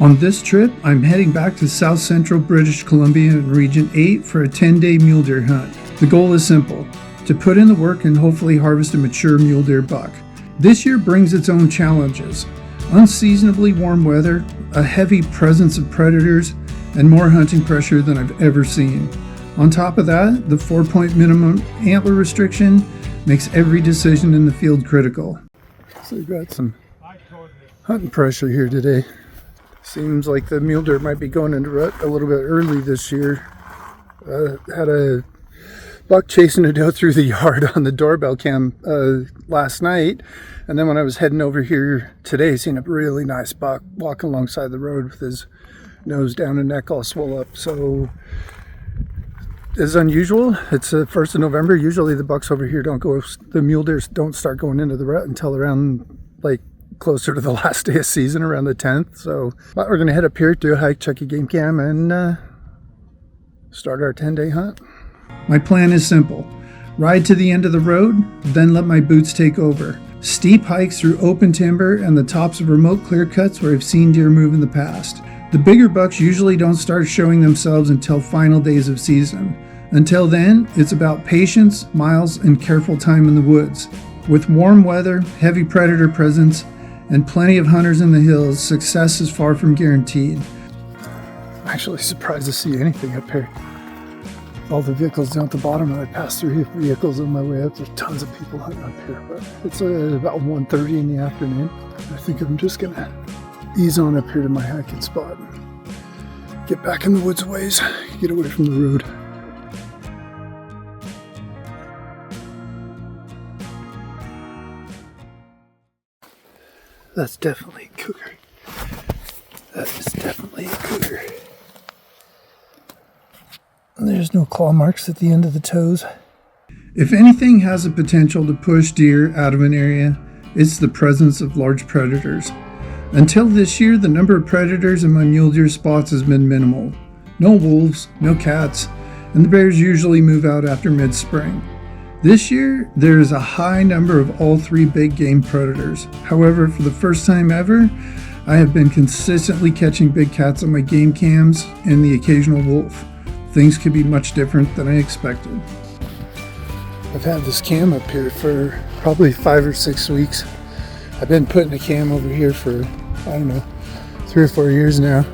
On this trip, I'm heading back to South Central British Columbia in Region 8 for a 10-day mule deer hunt. The goal is simple: to put in the work and hopefully harvest a mature mule deer buck. This year brings its own challenges: unseasonably warm weather, a heavy presence of predators, and more hunting pressure than I've ever seen. On top of that, the 4-point minimum antler restriction makes every decision in the field critical. So we've got some hunting pressure here today. Seems like the mule deer might be going into rut a little bit early this year. Had a buck chasing a doe through the yard on the doorbell cam last night, and then when I was heading over here today, seen a really nice buck walking alongside the road with his nose down and neck all swole up. So it's unusual. It's the 1st of November. Usually the bucks over here the mule deer don't start going into the rut until around like closer to the last day of season, around the 10th. So but we're gonna head up here, do a hike, check a game cam, and start our 10-day hunt. My plan is simple: ride to the end of the road, then let my boots take over. Steep hikes through open timber and the tops of remote clear cuts where I've seen deer move in the past. The bigger bucks usually don't start showing themselves until final days of season. Until then, it's about patience, miles, and careful time in the woods. With warm weather, heavy predator presence, and plenty of hunters in the hills, success is far from guaranteed. I'm actually surprised to see anything up here. All the vehicles down at the bottom, and I passed through vehicles on my way up. There's tons of people hunting up here, but it's about 1:30 in the afternoon. I think I'm just gonna ease on up here to my hiking spot and get back in the woods ways, get away from the road. That's definitely a cougar. That is definitely a cougar. There's no claw marks at the end of the toes. If anything has the potential to push deer out of an area, it's the presence of large predators. Until this year, the number of predators in my mule deer spots has been minimal. No wolves, no cats, and the bears usually move out after mid-spring. This year, there is a high number of all 3 big game predators. However, for the first time ever, I have been consistently catching big cats on my game cams and the occasional wolf. Things could be much different than I expected. I've had this cam up here for probably 5 or 6 weeks. I've been putting a cam over here for, 3 or 4 years now.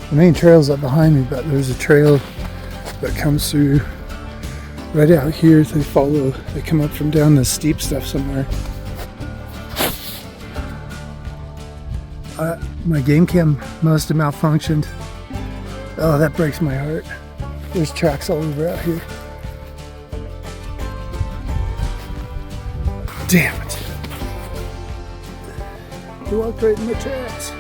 The main trail's up behind me, but there's a trail that comes through right out here. They come up from down the steep stuff somewhere. My game cam must have malfunctioned. Oh, that breaks my heart. There's tracks all over out here. Damn it. You walked right in the tracks.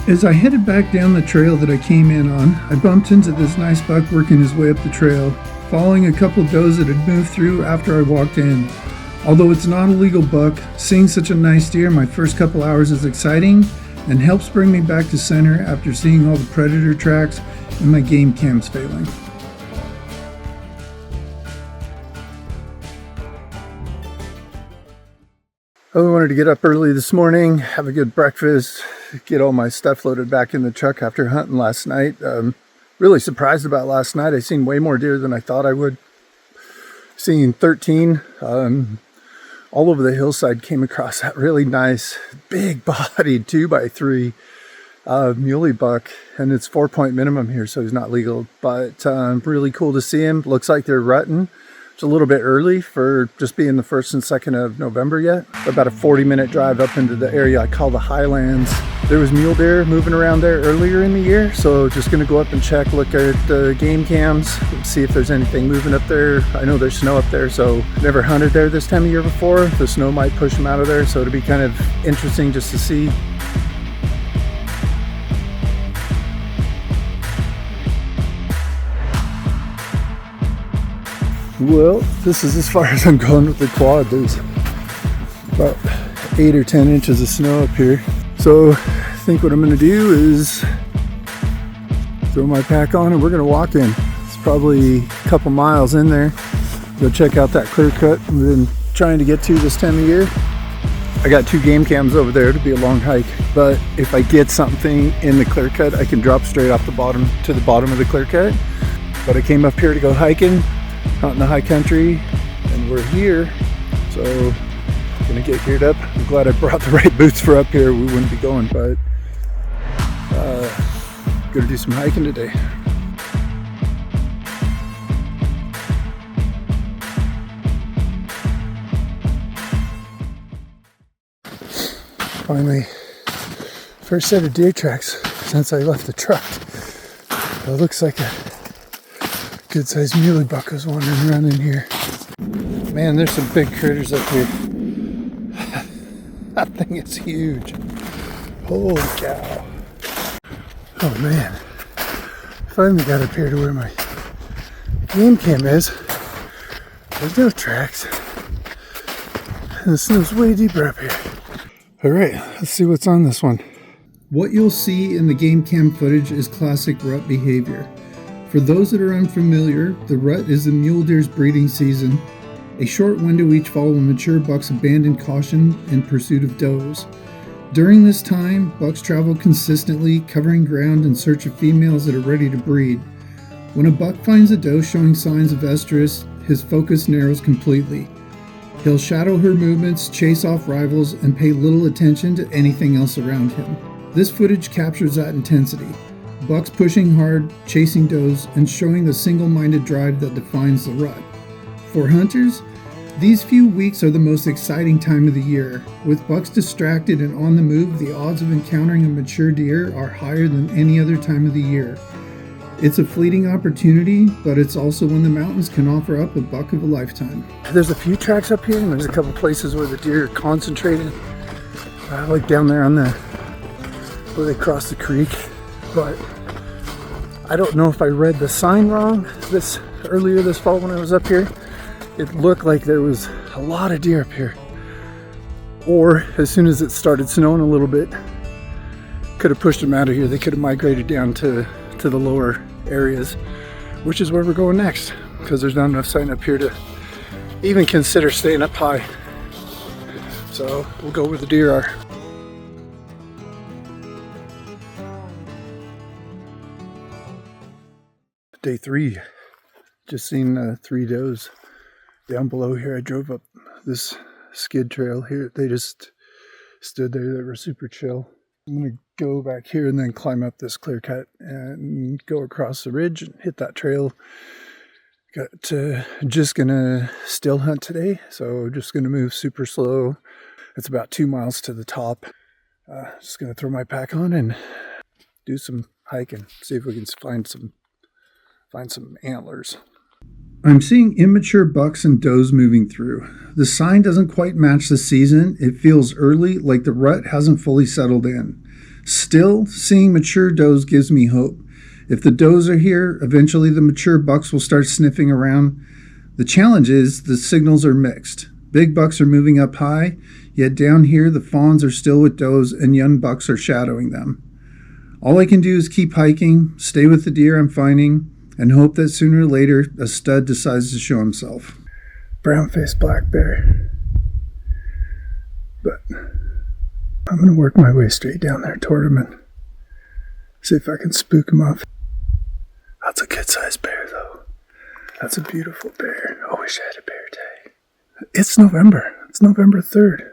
As I headed back down the trail that I came in on, I bumped into this nice buck working his way up the trail, following a couple of does that had moved through after I walked in. Although it's not a legal buck, seeing such a nice deer my first couple hours is exciting and helps bring me back to center after seeing all the predator tracks and my game cams failing. I wanted to get up early this morning, have a good breakfast, get all my stuff loaded back in the truck after hunting last night. Really surprised about last night. I seen way more deer than I thought I would. Seeing 13 all over the hillside. Came across that really nice big bodied 2x3 muley buck, and it's 4-point minimum here, so he's not legal, but really cool to see him. Looks like they're rutting. It's a little bit early for just being the 1st and 2nd of November yet. About a 40-minute drive up into the area I call the Highlands. There was mule deer moving around there earlier in the year, so just gonna go up and check, look at the game cams, see if there's anything moving up there. I know there's snow up there, so never hunted there this time of year before. The snow might push them out of there, so it'll be kind of interesting just to see. Well, this is as far as I'm going with the quad. There's about 8 or 10 inches of snow up here. So I think what I'm going to do is throw my pack on and we're going to walk in. It's probably a couple miles in there. Go check out that clear cut we've been trying to get to this time of year. I got 2 game cams over there to be a long hike, but if I get something in the clear cut, I can drop straight off the bottom to the bottom of the clear cut. But I came up here to go hiking out in the high country, and we're here, so gonna get geared up. I'm glad I brought the right boots for up here. We wouldn't be going, but gonna do some hiking today. Finally, first set of deer tracks since I left the truck. It looks like a good-sized muley buck was wandering around in here. Man, there's some big critters up here. That thing is huge. Holy cow. Oh man. Finally got up here to where my game cam is. There's no tracks. And the snow's way deeper up here. Alright, let's see what's on this one. What you'll see in the game cam footage is classic rut behavior. For those that are unfamiliar, the rut is the mule deer's breeding season, a short window each fall when mature bucks abandon caution in pursuit of does. During this time, bucks travel consistently, covering ground in search of females that are ready to breed. When a buck finds a doe showing signs of estrus, his focus narrows completely. He'll shadow her movements, chase off rivals, and pay little attention to anything else around him. This footage captures that intensity. Bucks pushing hard, chasing does, and showing the single-minded drive that defines the rut. For hunters, these few weeks are the most exciting time of the year. With bucks distracted and on the move, the odds of encountering a mature deer are higher than any other time of the year. It's a fleeting opportunity, but it's also when the mountains can offer up a buck of a lifetime. There's a few tracks up here, and there's a couple places where the deer are concentrated, like down there on where they cross the creek. But I don't know if I read the sign wrong earlier this fall when I was up here. It looked like there was a lot of deer up here. Or as soon as it started snowing a little bit, could have pushed them out of here. They could have migrated down to the lower areas, which is where we're going next, because there's not enough sign up here to even consider staying up high. So we'll go where the deer are. Day 3, just seen 3 does down below here. I drove up this skid trail here. They just stood there. They were super chill. I'm gonna go back here and then climb up this clear cut and go across the ridge and hit that trail. Just gonna still hunt today, so just gonna move super slow. It's about 2 miles to the top. Just gonna throw my pack on and do some hiking, see if we can find some antlers. I'm seeing immature bucks and does moving through. The sign doesn't quite match the season. It feels early, like the rut hasn't fully settled in. Still, seeing mature does gives me hope. If the does are here, eventually the mature bucks will start sniffing around. The challenge is the signals are mixed. Big bucks are moving up high, yet down here the fawns are still with does and young bucks are shadowing them. All I can do is keep hiking, stay with the deer I'm finding, and hope that sooner or later a stud decides to show himself. Brown-faced black bear. But I'm going to work my way straight down there toward him and see if I can spook him off. That's a good-sized bear, though. That's a beautiful bear. I wish I had a bear day. It's November. It's November 3rd.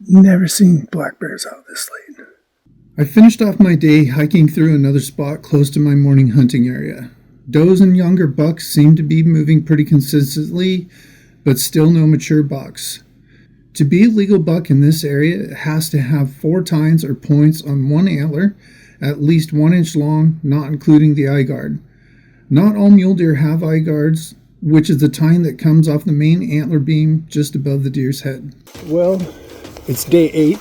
Never seen black bears out this late. I finished off my day hiking through another spot close to my morning hunting area. Does and younger bucks seem to be moving pretty consistently, but still no mature bucks. To be a legal buck in this area, it has to have 4 tines or points on one antler, at least 1 inch long, not including the eye guard. Not all mule deer have eye guards, which is the tine that comes off the main antler beam just above the deer's head. Well, it's day 8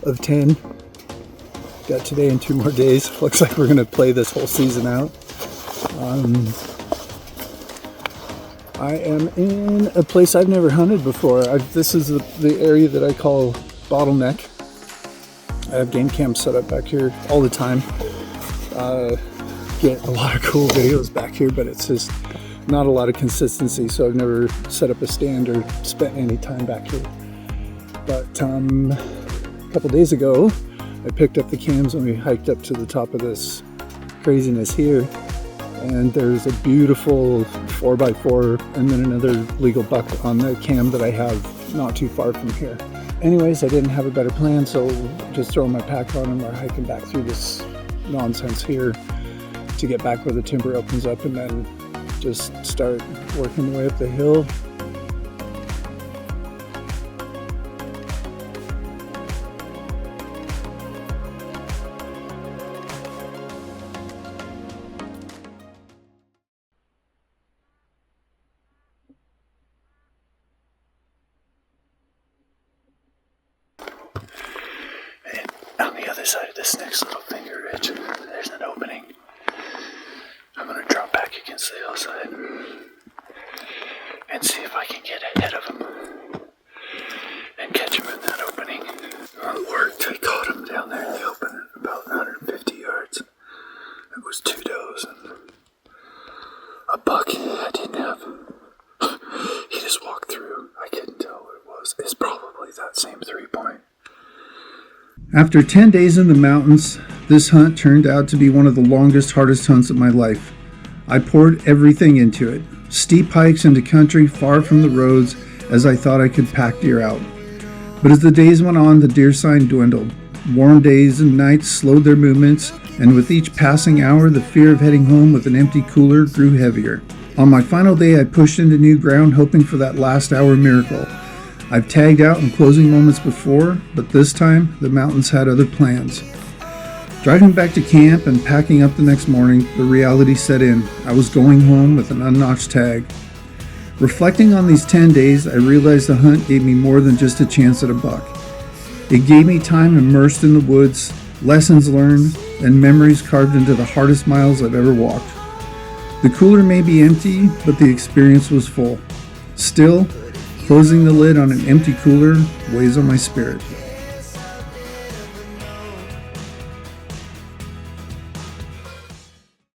of 10. Got today and 2 more days. Looks like we're going to play this whole season out. I am in a place I've never hunted before. This is the area that I call Bottleneck. I have game cams set up back here all the time. Get a lot of cool videos back here, but it's just not a lot of consistency, so I've never set up a stand or spent any time back here. But a couple days ago, I picked up the cams and we hiked up to the top of this craziness here. And there's a beautiful 4x4 and then another legal buck on the cam that I have not too far from here. Anyways, I didn't have a better plan, so just throwing my pack on and we're hiking back through this nonsense here to get back where the timber opens up and then just start working the way up the hill. On the other side of this next little finger ridge, there's an opening. I'm going to drop back against the hillside and see if I can get ahead of him and catch him in that opening. Well, it worked. I caught him down there in the open at about 150 yards. It was 2 does and a buck I didn't have. He just walked through. I couldn't tell what it was. It's probably that same 3-point. After 10 days in the mountains, this hunt turned out to be one of the longest, hardest hunts of my life. I poured everything into it. Steep hikes into country far from the roads as I thought I could pack deer out. But as the days went on, the deer sign dwindled. Warm days and nights slowed their movements, and with each passing hour, the fear of heading home with an empty cooler grew heavier. On my final day, I pushed into new ground, hoping for that last hour miracle. I've tagged out in closing moments before, but this time the mountains had other plans. Driving back to camp and packing up the next morning, the reality set in. I was going home with an unnotched tag. Reflecting on these 10 days, I realized the hunt gave me more than just a chance at a buck. It gave me time immersed in the woods, lessons learned, and memories carved into the hardest miles I've ever walked. The cooler may be empty, but the experience was full. Still, closing the lid on an empty cooler weighs on my spirit.